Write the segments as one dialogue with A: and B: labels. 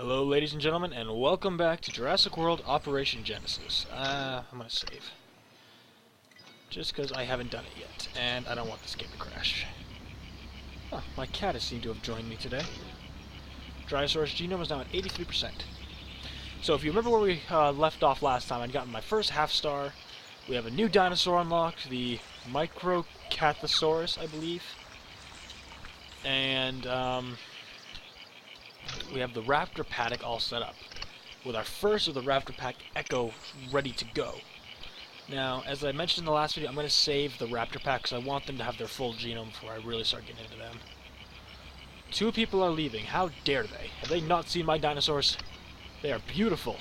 A: Hello ladies and gentlemen, and welcome back to Jurassic World Operation Genesis. I'm gonna save. Just because I haven't done it yet, and I don't want this game to crash. Oh, my cat has seemed to have joined me today. Drysaur's genome is now at 83%. So if you remember where we left off last time, I'd gotten my first half star. We have a new dinosaur unlocked, the Microcathosaurus, I believe. And, we have the Raptor paddock all set up, with our first of the Raptor Pack Echo ready to go. Now, as I mentioned in the last video, I'm going to save the Raptor Pack because I want them to have their full genome before I really start getting into them. 2 people are leaving. How dare they? Have they not seen my dinosaurs? They are beautiful.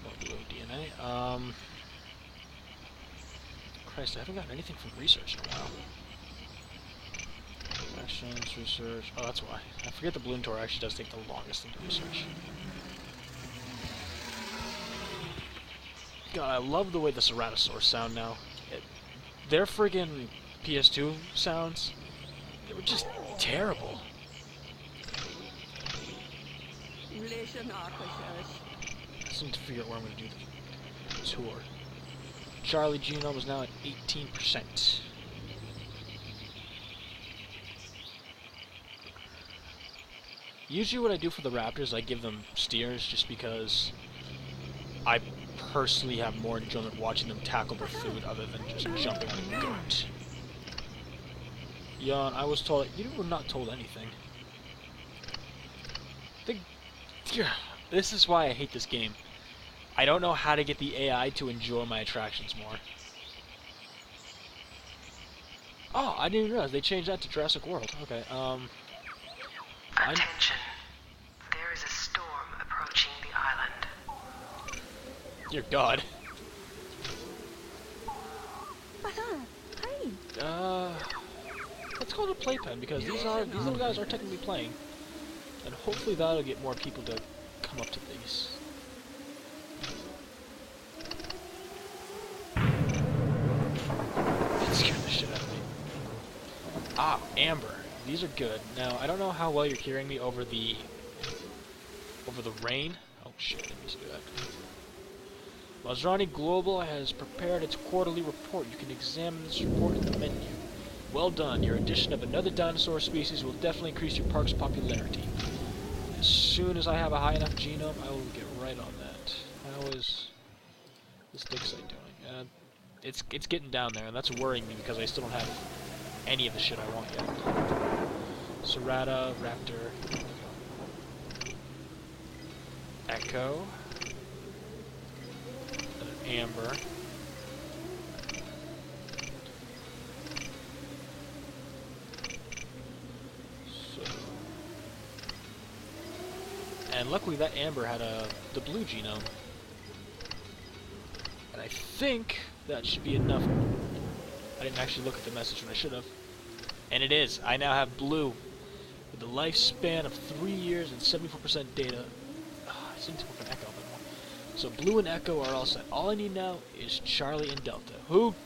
A: No blue DNA. Christ, I haven't gotten anything from research in a while. Actions, research. Oh, that's why. I forget the balloon tour actually does take the longest thing to research. God, I love the way the Ceratosaurs sound now. Their friggin' PS2 sounds, they were just terrible. I just need to figure out where I'm going to do the tour. Charlie genome is now at 18%. Usually what I do for the raptors, I give them steers just because I personally have more enjoyment watching them tackle their food other than just jumping on the goat. Yawn, I was told... You were not told anything. This is why I hate this game. I don't know how to get the AI to enjoy my attractions more. Oh, I didn't even realize they changed that to Jurassic World. Okay,
B: Attention. There is a storm approaching the island.
A: Dear God.
C: Hi.
A: Let's call it a playpen because these little guys are technically playing, and hopefully that'll get more people to come up to these. That scared the shit out of me. Ah, amber. These are good. Now, I don't know how well you're hearing me over the rain. Oh shit, I didn't mean to do that. Masrani Global has prepared its quarterly report. You can examine this report in the menu. Well done. Your addition of another dinosaur species will definitely increase your park's popularity. As soon as I have a high enough genome, I will get right on that. How is this dig site doing? It's getting down there, and that's worrying me because I still don't have any of the shit I want yet. Cerata, Raptor, Echo, and an Amber. So, and luckily that Amber had the blue genome, and I think that should be enough. I didn't actually look at the message when I should have. And it is. I now have blue. With the lifespan of 3 years and 74% data. I seem to work on Echo a bit more. So blue and Echo are all set. All I need now is Charlie and Delta. Who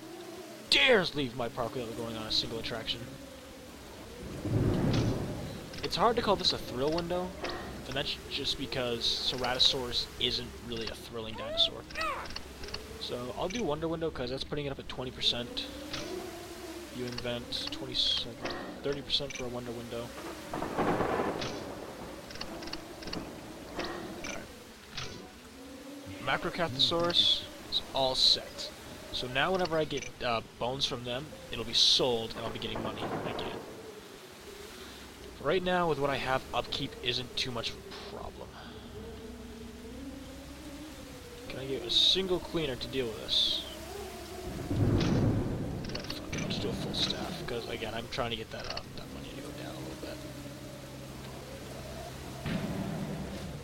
A: dares leave my park without going on a single attraction? It's hard to call this a thrill window. And that's just because Ceratosaurus isn't really a thrilling dinosaur. So I'll do Wonder Window because that's putting it up at 20%. You invent 30% for a Wonder Window. Alright. Macrocathosaurus is all set. So now whenever I get bones from them, it'll be sold and I'll be getting money again. Right now, with what I have, upkeep isn't too much of a problem. Can I get a single cleaner to deal with this? I'll just do a full staff, because again, I'm trying to get that money to go down a little bit.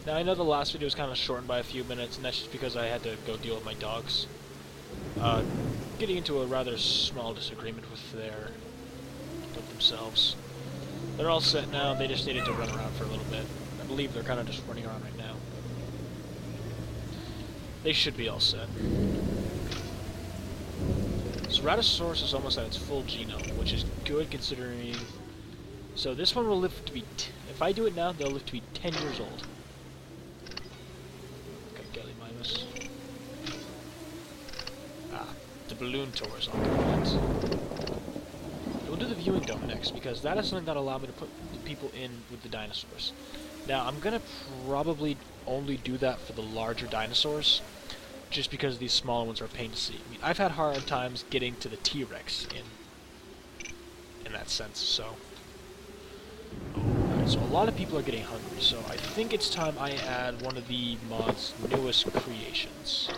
A: Now, I know the last video was kind of shortened by a few minutes, and that's just because I had to go deal with my dogs. Getting into a rather small disagreement with themselves. They're all set now, they just needed to run around for a little bit. I believe they're kind of just running around right now. They should be all set. Ceratosaurus is almost at its full genome, which is good considering... So this one will live to be... if I do it now, they'll live to be 10 years old. balloon tours on command. We'll do the viewing dome next, because that is something that'll allow me to put the people in with the dinosaurs. Now, I'm gonna probably only do that for the larger dinosaurs, just because these smaller ones are a pain to see. I mean, I've had hard times getting to the T-Rex in that sense, so... Alright, so a lot of people are getting hungry, so I think it's time I add one of the mod's newest creations.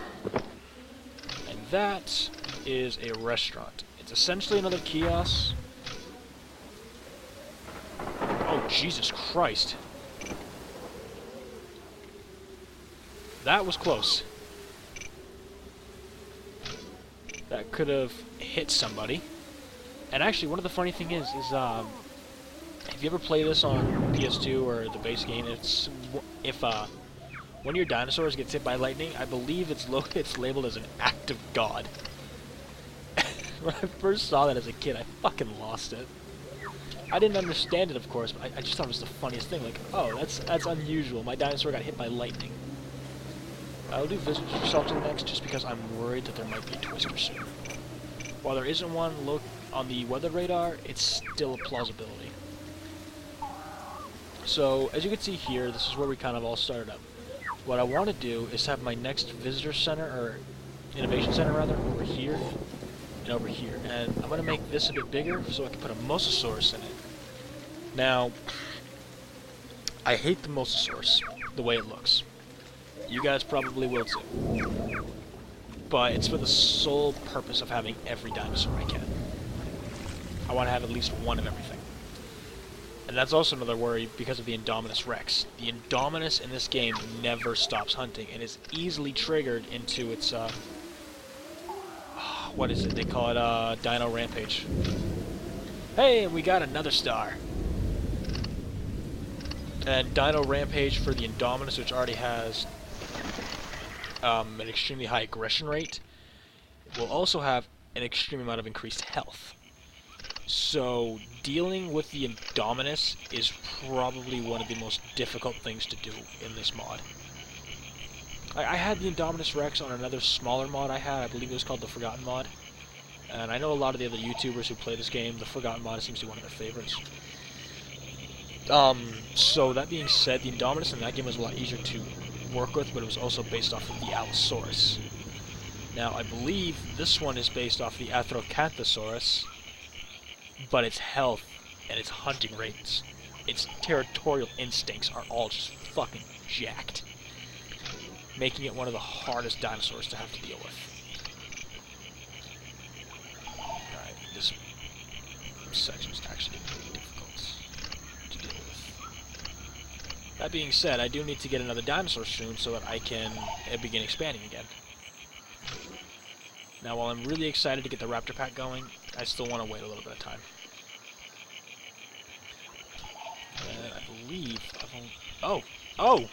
A: And that is a restaurant. It's essentially another kiosk. Oh, Jesus Christ. That was close. That could have hit somebody. And actually, one of the funny thing is if you ever play this on PS2 or the base game, it's if one of your dinosaurs gets hit by lightning, I believe it's labeled as an act of God. When I first saw that as a kid, I fucking lost it. I didn't understand it, of course, but I just thought it was the funniest thing. Like, oh, that's unusual. My dinosaur got hit by lightning. I'll do Visitor Shelter next, just because I'm worried that there might be a twister soon. While there isn't one on the weather radar, it's still a plausibility. So, as you can see here, this is where we kind of all started up. What I want to do is have my next visitor center, or innovation center rather, over here, and over here. And I'm going to make this a bit bigger, so I can put a Mosasaurus in it. Now, I hate the Mosasaurus, the way it looks. You guys probably will too. But it's for the sole purpose of having every dinosaur I can. I want to have at least one of everything. And that's also another worry because of the Indominus Rex. The Indominus in this game never stops hunting and is easily triggered into its, what is it? They call it, Dino Rampage. Hey, and we got another star! And Dino Rampage for the Indominus, which already has an extremely high aggression rate, will also have an extreme amount of increased health. So, dealing with the Indominus is probably one of the most difficult things to do in this mod. I had the Indominus Rex on another smaller mod I believe it was called the Forgotten mod. And I know a lot of the other YouTubers who play this game, the Forgotten mod seems to be one of their favorites. So that being said, the Indominus in that game was a lot easier to work with, but it was also based off of the Allosaurus. Now, I believe this one is based off the Athrocanthosaurus, but its health and its hunting rates, its territorial instincts are all just fucking jacked, making it one of the hardest dinosaurs to have to deal with. Alright, this section is actually really difficult to deal with. That being said, I do need to get another dinosaur soon so that I can begin expanding again. Now, while I'm really excited to get the Raptor Pack going, I still want to wait a little bit of time. And I believe I've only... Oh!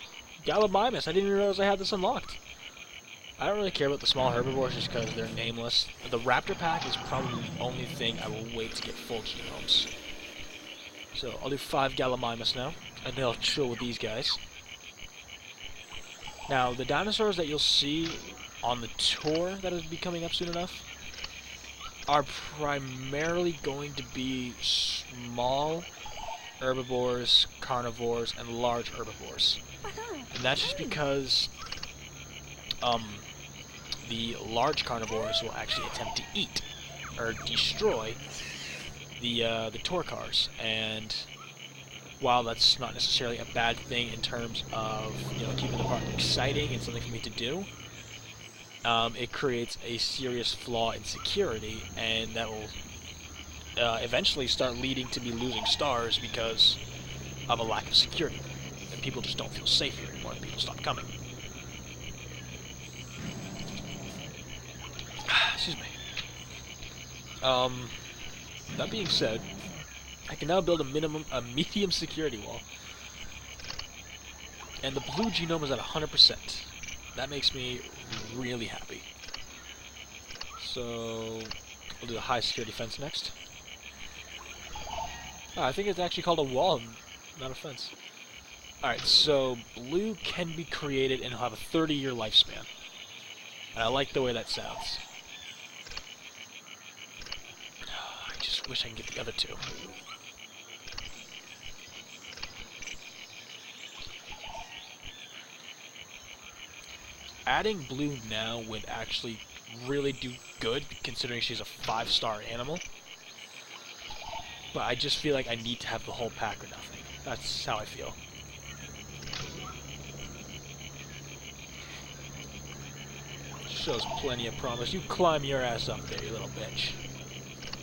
A: Gallimimus! I didn't even realize I had this unlocked. I don't really care about the small herbivores just because they're nameless. The Raptor Pack is probably the only thing I will wait to get full genomes. So, I'll do 5 Gallimimus now, and then I'll chill with these guys. Now, the dinosaurs that you'll see on the tour that will be coming up soon enough are primarily going to be small herbivores, carnivores, and large herbivores. And that's just because the large carnivores will actually attempt to eat or destroy the torcars, and while that's not necessarily a bad thing in terms of keeping the part exciting and something for me to do, it creates a serious flaw in security, and that will eventually start leading to me losing stars because of a lack of security. And people just don't feel safe here anymore, and people stop coming. Excuse me. That being said, I can now build a medium security wall. And the blue genome is at 100%. That makes me really happy. So, we'll do the high security fence next. Oh, I think it's actually called a wall, not a fence. Alright, so blue can be created and have a 30-year lifespan. And I like the way that sounds. wish I could get the other two. Adding Blue now would actually really do good, considering she's a 5-star animal. But I just feel like I need to have the whole pack or nothing. That's how I feel. Shows plenty of promise. You climb your ass up there, you little bitch.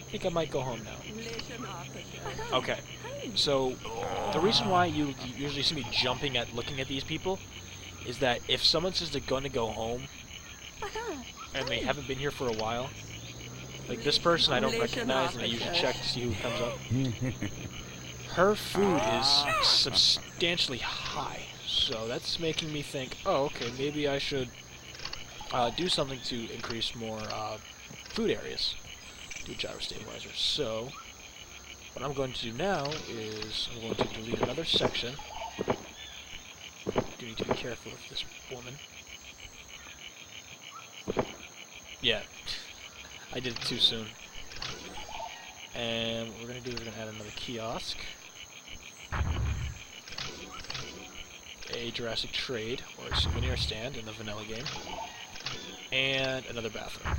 A: I think I might go home now. Okay, so the reason why you usually see me jumping at looking at these people is that if someone says they're going to go home and they haven't been here for a while, like this person I don't recognize and I usually check to see who comes up, her food is substantially high, so that's making me think, oh, okay, maybe I should do something to increase more food areas. Do gyro stabilizer. So, what I'm going to do now is I'm going to delete another section. Do need to be careful of this woman. Yeah, I did it too soon. And what we're going to do is we're going to add another kiosk. A Jurassic trade, or a souvenir stand in the vanilla game. And another bathroom.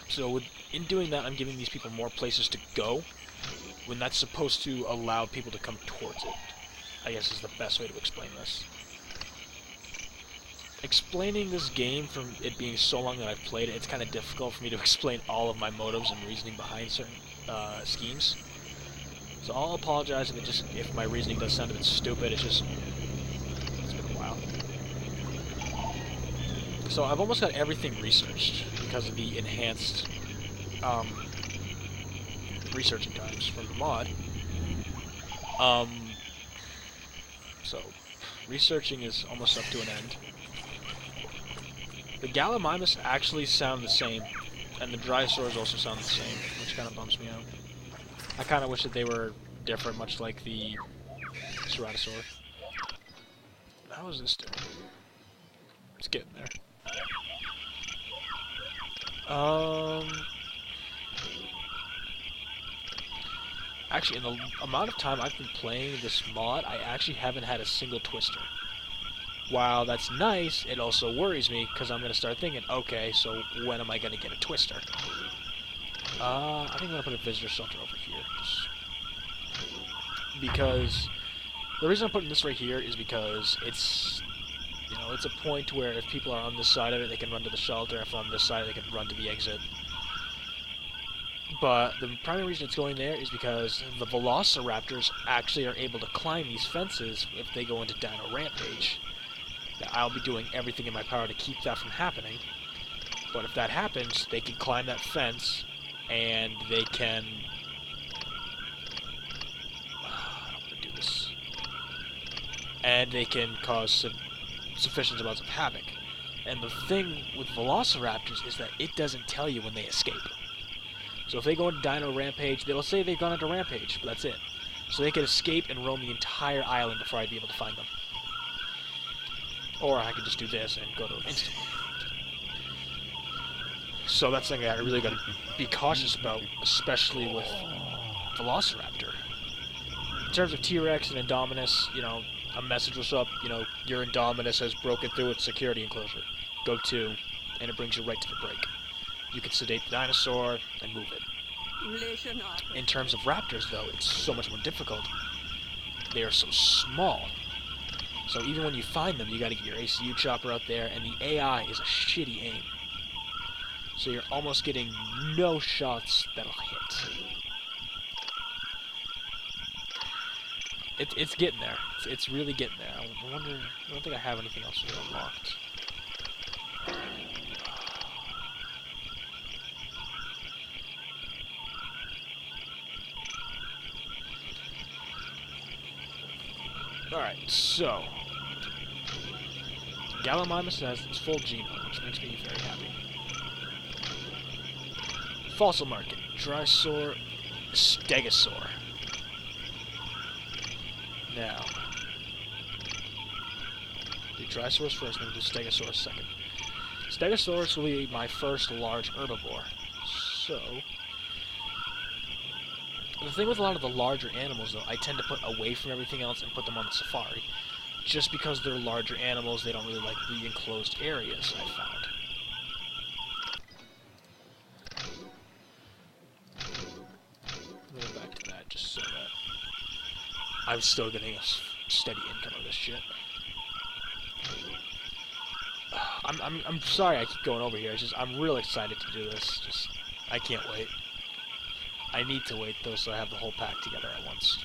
A: So in doing that, I'm giving these people more places to go, when that's supposed to allow people to come towards it. I guess is the best way to explain this. Explaining this game from it being so long that I've played it, it's kind of difficult for me to explain all of my motives and reasoning behind certain schemes. So I'll apologize if my reasoning does sound a bit stupid. It's been a while. So I've almost got everything researched because of the enhanced researching times from the mod. So researching is almost up to an end. The Gallimimus actually sound the same, and the Drysaurs also sound the same, which kind of bums me out. I kind of wish that they were different, much like the Ceratosaur. How is this doing? It's getting there. Actually, in the amount of time I've been playing this mod, I actually haven't had a single twister. While that's nice, it also worries me, because I'm going to start thinking, okay, so when am I going to get a twister? I think I'm going to put a visitor shelter over here. Because the reason I'm putting this right here is because it's, you know, it's a point where if people are on this side of it, they can run to the shelter. If they're on this side, they can run to the exit. But the primary reason it's going there is because the Velociraptors actually are able to climb these fences if they go into Dino Rampage. Now, I'll be doing everything in my power to keep that from happening. But if that happens, they can climb that fence, and they can... I don't want to do this. And they can cause sufficient amounts of havoc. And the thing with Velociraptors is that it doesn't tell you when they escape. So if they go into Dino Rampage, they'll say they've gone into Rampage, but that's it. So they could escape and roam the entire island before I'd be able to find them. Or I could just do this and go to them instantly. So that's something I really got to be cautious about, especially with Velociraptor. In terms of T-Rex and Indominus, you know, a message was up, you know, your Indominus has broken through its security enclosure. Go to, and it brings you right to the break. You can sedate the dinosaur and move it. In terms of raptors, though, it's so much more difficult. They are so small. So even when you find them, you gotta get your ACU chopper out there, and the AI is a shitty aim. So you're almost getting no shots that'll hit. It's getting there. It's really getting there. I wonder... I don't think I have anything else really unlocked. Alright, so... Gallimimus has its full genome, which makes me very happy. Fossil market. Drysaur, Stegosaur. Now... do Drysaurs first, then do Stegosaurus second. Stegosaurus will be my first large herbivore. So... The thing with a lot of the larger animals, though, I tend to put away from everything else and put them on the safari. Just because they're larger animals, they don't really like the enclosed areas, I found. Let me go back to that, just so that I'm still getting a steady income of this shit. I'm sorry I keep going over here. It's just I'm real excited to do this. Just I can't wait. I need to wait though, so I have the whole pack together at once.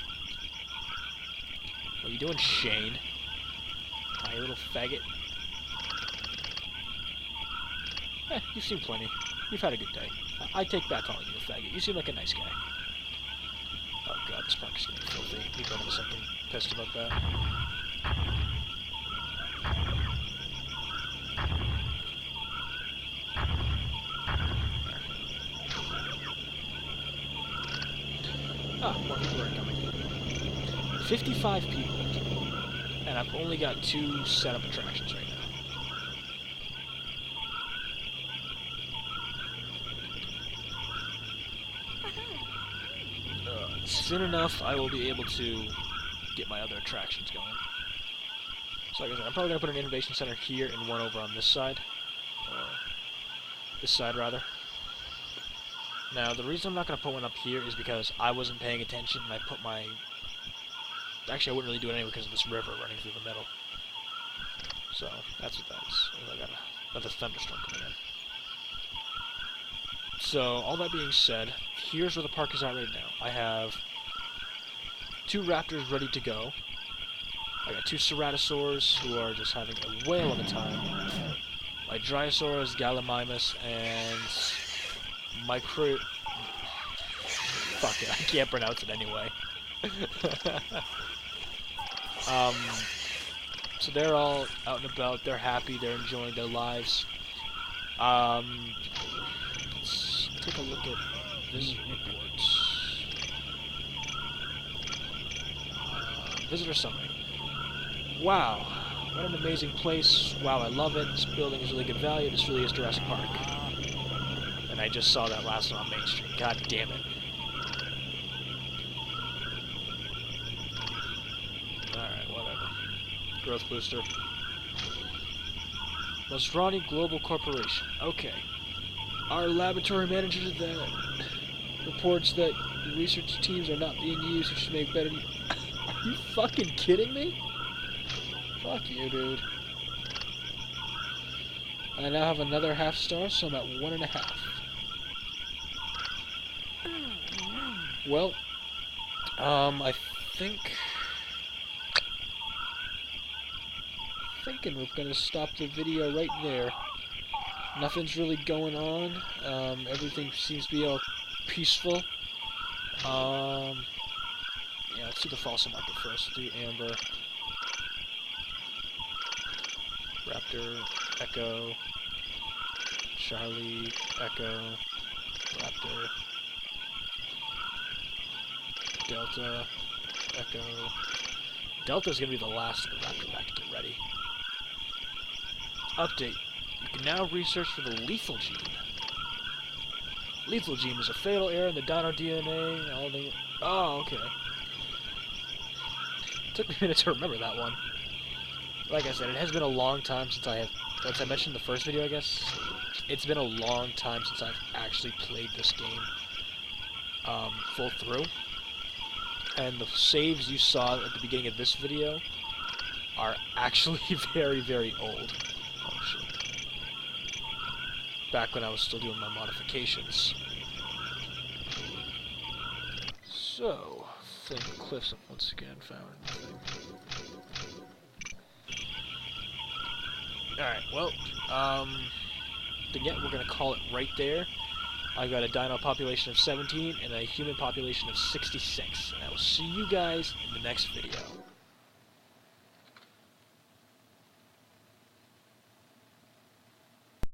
A: What are you doing, Shane? Hi, little faggot. You've seen plenty. You've had a good day. I take back calling you a faggot. You seem like a nice guy. Oh god, this park is getting filthy. You go into something pissed about that. Ah, more people are coming. 55 people. And I've only got 2 setup attractions right now. Soon enough, I will be able to get my other attractions going. So like I said, I'm probably going to put an innovation center here and one over on this side. Or this side, rather. Now, the reason I'm not going to put one up here is because I wasn't paying attention and I put my... Actually, I wouldn't really do it anyway because of this river running through the middle. So, that's what that is. I got another thunderstorm coming in. So, all that being said, here's where the park is at right now. I have 2 raptors ready to go. I got 2 ceratosaurs who are just having a whale of a time. My Dryosaurus, Gallimimus, and fuck it, I can't pronounce it anyway. So they're all out and about, they're happy, they're enjoying their lives. Let's take a look at visitor reports. Visitor summary. Wow, what an amazing place. Wow, I love it. This building is really good value. This really is Jurassic Park. And I just saw that last one on Main Street. God damn it. Alright, whatever. Growth booster. Masrani Global Corporation. Okay. Our laboratory manager that reports that the research teams are not being used, we should make better... Are you fucking kidding me? Fuck you, dude. I now have another half star, so I'm at 1.5. Well, I thinking we're gonna stop the video right there. Nothing's really going on. Everything seems to be all peaceful. Yeah, let's do the fossil market first. Let's do Amber. Raptor, Echo, Charlie, Echo, Raptor, Delta, Echo. Delta's gonna be the last of the Raptor pack to get ready. Update. You can now research for the lethal gene. Lethal gene is a fatal error in the dino DNA. Oh, okay. Took me a minute to remember that one. Like I said, it has been a long time since once I mentioned in the first video, I guess, it's been a long time since I've actually played this game full through. And the saves you saw at the beginning of this video are actually very, very old. Oh shit. Back when I was still doing my modifications. So, Flint Cliffs have once again found nothing. Alright, well, we're gonna call it right there. I've got a dino population of 17 and a human population of 66. And I will see you guys in the next video.